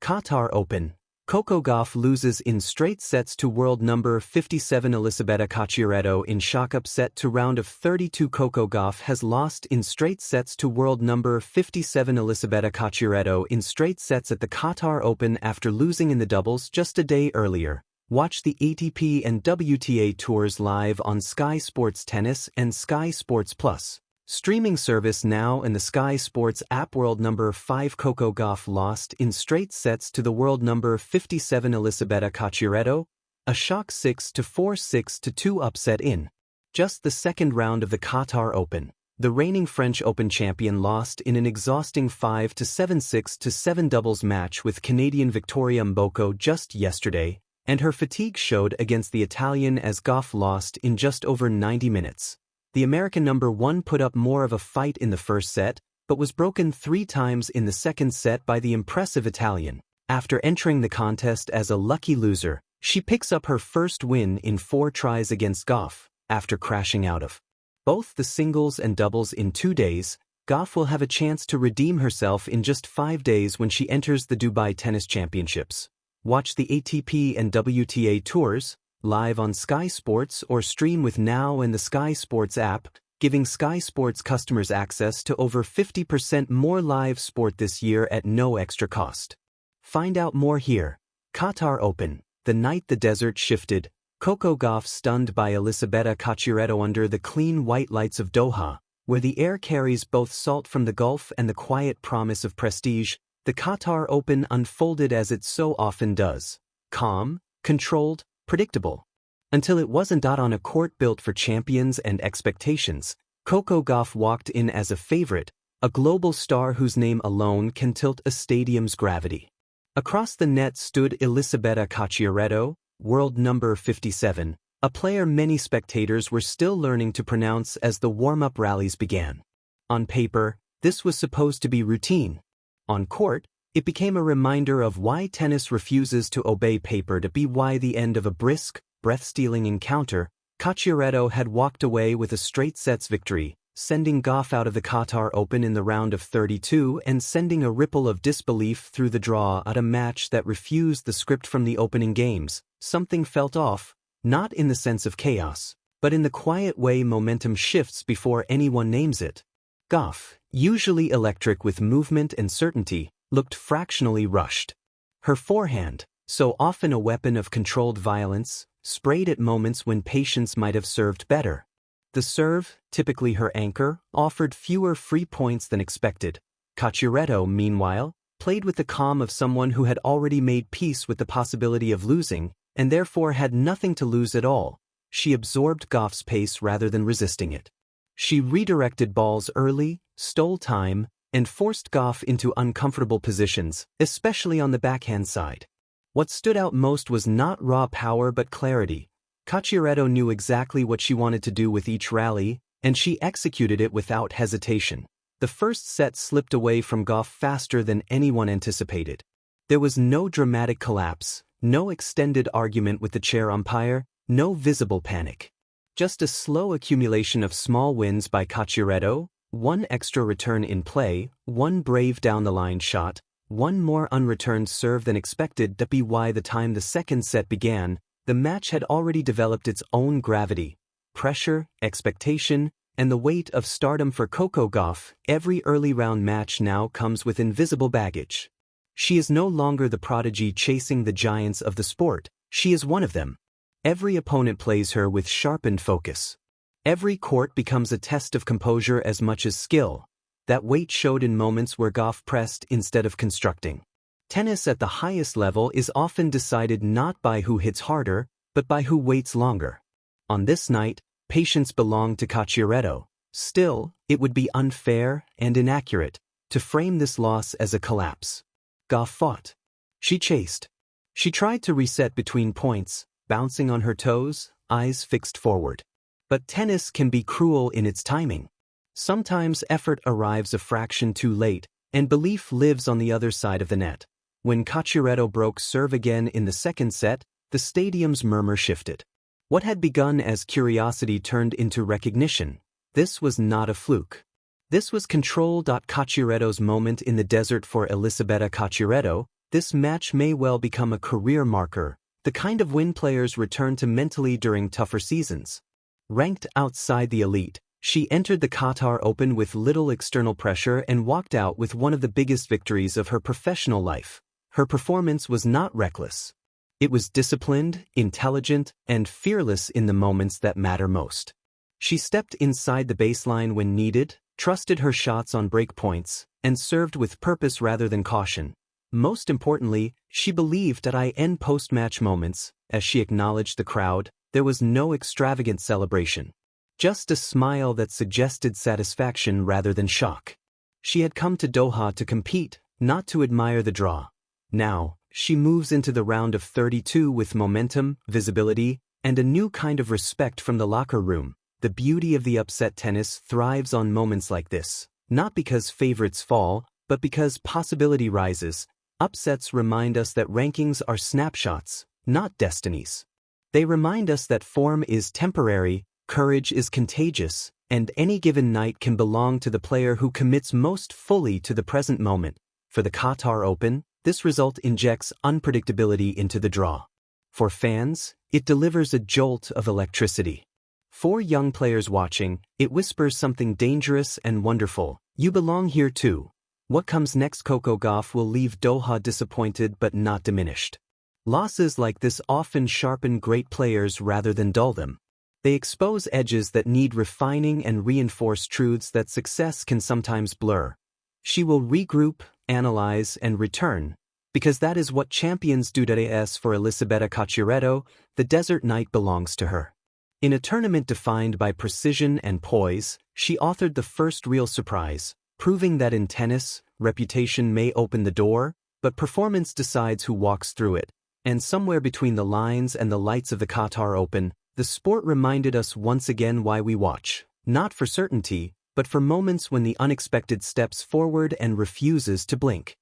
Qatar Open. Coco Gauff loses in straight sets to world number 57 Elisabetta Cocciaretto in shock upset to round of 32. Coco Gauff has lost in straight sets to world number 57 Elisabetta Cocciaretto in straight sets at the Qatar Open after losing in the doubles just a day earlier. Watch the ATP and WTA tours live on Sky Sports Tennis and Sky Sports Plus. Streaming service now and the Sky Sports app. World number 5 Coco Gauff lost in straight sets to the world number 57 Elisabetta Cocciaretto, a shock 6-4 6-2 upset in just the second round of the Qatar Open. The reigning French Open champion lost in an exhausting 5-7 6-7 doubles match with Canadian Victoria Mboko just yesterday, and her fatigue showed against the Italian as Gauff lost in just over 90 minutes. The American number 1 put up more of a fight in the first set, but was broken 3 times in the second set by the impressive Italian. After entering the contest as a lucky loser, she picks up her first win in 4 tries against Gauff, after crashing out of both the singles and doubles in 2 days. Gauff will have a chance to redeem herself in just 5 days when she enters the Dubai Tennis Championships. Watch the ATP and WTA tours live on Sky Sports or stream with Now and the Sky Sports app, giving Sky Sports customers access to over 50% more live sport this year at no extra cost. Find out more here. Qatar Open. The night the desert shifted, Coco Gauff stunned by Elisabetta Cocciaretto under the clean white lights of Doha, where the air carries both salt from the Gulf and the quiet promise of prestige. The Qatar Open unfolded as it so often does. Calm, controlled, predictable. Until it wasn't. On a court built for champions and expectations, Coco Gauff walked in as a favorite, a global star whose name alone can tilt a stadium's gravity. Across the net stood Elisabetta Cocciaretto, world number 57, a player many spectators were still learning to pronounce as the warm-up rallies began. On paper, this was supposed to be routine. On court, it became a reminder of why tennis refuses to obey paper. To be why the end of a brisk, breath-stealing encounter, Cocciaretto had walked away with a straight sets victory, sending Gauff out of the Qatar Open in the round of 32 and sending a ripple of disbelief through the draw at a match that refused the script from the opening games. Something felt off, not in the sense of chaos, but in the quiet way momentum shifts before anyone names it. Gauff, usually electric with movement and certainty, looked fractionally rushed. Her forehand, so often a weapon of controlled violence, sprayed at moments when patience might have served better. The serve, typically her anchor, offered fewer free points than expected. Cocciaretto, meanwhile, played with the calm of someone who had already made peace with the possibility of losing, and therefore had nothing to lose at all. She absorbed Gauff's pace rather than resisting it. She redirected balls early, stole time, and forced Gauff into uncomfortable positions, especially on the backhand side. What stood out most was not raw power but clarity. Cocciaretto knew exactly what she wanted to do with each rally, and she executed it without hesitation. The first set slipped away from Gauff faster than anyone anticipated. There was no dramatic collapse, no extended argument with the chair umpire, no visible panic. Just a slow accumulation of small wins by Cocciaretto, one extra return in play, one brave down-the-line shot, one more unreturned serve than expected. By the time the second set began, the match had already developed its own gravity, pressure, expectation, and the weight of stardom for Coco Gauff. Every early round match now comes with invisible baggage. She is no longer the prodigy chasing the giants of the sport, she is one of them. Every opponent plays her with sharpened focus. Every court becomes a test of composure as much as skill. That weight showed in moments where Gauff pressed instead of constructing. Tennis at the highest level is often decided not by who hits harder, but by who waits longer. On this night, patience belonged to Cocciaretto. Still, it would be unfair and inaccurate to frame this loss as a collapse. Gauff fought. She chased. She tried to reset between points, bouncing on her toes, eyes fixed forward. But tennis can be cruel in its timing. Sometimes effort arrives a fraction too late, and belief lives on the other side of the net. When Cocciaretto broke serve again in the second set, the stadium's murmur shifted. What had begun as curiosity turned into recognition. This was not a fluke. This was control. Cocciaretto's moment in the desert. For Elisabetta Cocciaretto, This match may well become a career marker, the kind of win players return to mentally during tougher seasons. Ranked outside the elite, she entered the Qatar Open with little external pressure and walked out with one of the biggest victories of her professional life. Her performance was not reckless. It was disciplined, intelligent, and fearless in the moments that matter most. She stepped inside the baseline when needed, trusted her shots on break points, and served with purpose rather than caution. Most importantly, she believed that in post-match moments, as she acknowledged the crowd, there was no extravagant celebration. Just a smile that suggested satisfaction rather than shock. She had come to Doha to compete, not to admire the draw. Now, she moves into the round of 32 with momentum, visibility, and a new kind of respect from the locker room. The beauty of the upset tennis thrives on moments like this, not because favorites fall, but because possibility rises. Upsets remind us that rankings are snapshots, not destinies. They remind us that form is temporary, courage is contagious, and any given night can belong to the player who commits most fully to the present moment. For the Qatar Open, this result injects unpredictability into the draw. For fans, it delivers a jolt of electricity. For young players watching, it whispers something dangerous and wonderful. You belong here too. What comes next? Coco Gauff will leave Doha disappointed but not diminished. Losses like this often sharpen great players rather than dull them. They expose edges that need refining and reinforce truths that success can sometimes blur. She will regroup, analyze, and return, because that is what champions do. As for Elisabetta Cocciaretto, the desert night belongs to her. In a tournament defined by precision and poise, she authored the first real surprise, proving that in tennis, reputation may open the door, but performance decides who walks through it. And somewhere between the lines and the lights of the Qatar Open, the sport reminded us once again why we watch, not for certainty, but for moments when the unexpected steps forward and refuses to blink.